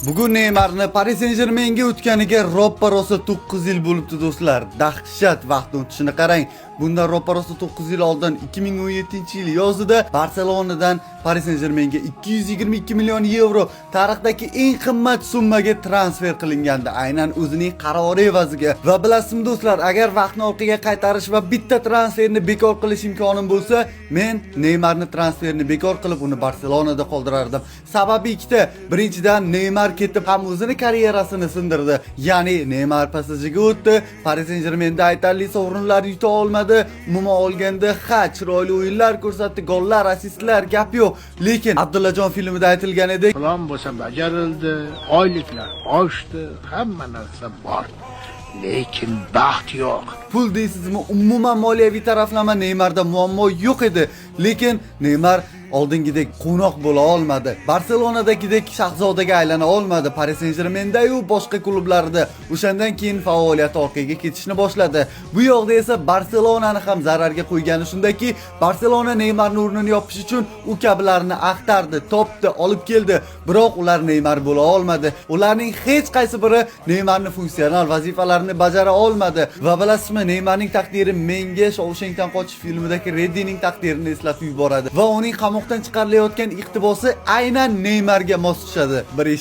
Bugun Neymarni Paris Saint-Germainga o'tganiga ro'ppa-rosa 9 yil bo'libdi do'stlar. Dahshat vaqt o'tishini qarang. Bundan ro'ppa-rosa 9 yil oldin 2017-yil yozida Barselonadan Paris Saint-Germainga 222 million yevro tarixdagi eng qimmat summaga transfer qilingandi. Aynan o'zining qarori evaziga. Va bilasizmi do'stlar, agar vaqtni orqaga qaytarish va bitta transferni bekor qilish imkonim bo'lsa, men Neymarni transferini bekor qilib uni Barselonada qoldirardim. Sababi ikkita. Birinchidan Neymar ketib ham o'zini karyerasini sindirdi. Ya'ni Neymar PSJga o'tdi, Paris Saint-Germainda aytarli sovrinlar yuta olmadi. Umuman olganda chiroyli o'yinlar ko'rsatdi, gollar, assistlar, gap yo'q. Lekin Abdullajon filmida aytilgan edi, Plan bo'lsa bajarildi, oyliklar oshdi, hamma narsa bor. Lekin baxt yo'q. pul deysizmi, umuman moliyaviy taraflama Neymarda muammo yo'q edi. Lekin Neymar oldingidek qo'noq bo'la olmadi. Barselonadagidek shahzodaga aylana olmadi. Paris Saint-Germainda yu boshqa klublarda o'shandan keyin faoliyati orqaga ketishni boshladi. Bu yoqda esa Barselonani ham zararga qo'ygani shundaki, Barselona Neymarning o'rnini yopish uchun u kabilarni axtardi, topdi, olib keldi. Biroq ular Neymar bo'la olmadi. Ularning hech qaysi biri Neymarning funksional vazifalarini bajara olmadi. Va bilasizmi, Neymarning taqdiri menga Shawshankdan qochish filmidagi Reddining taqdirini eslatib yuboradi. Va uning qamoqdan chiqarilayotgan iqtibosi aynan Neymarga mos tushadi. Bir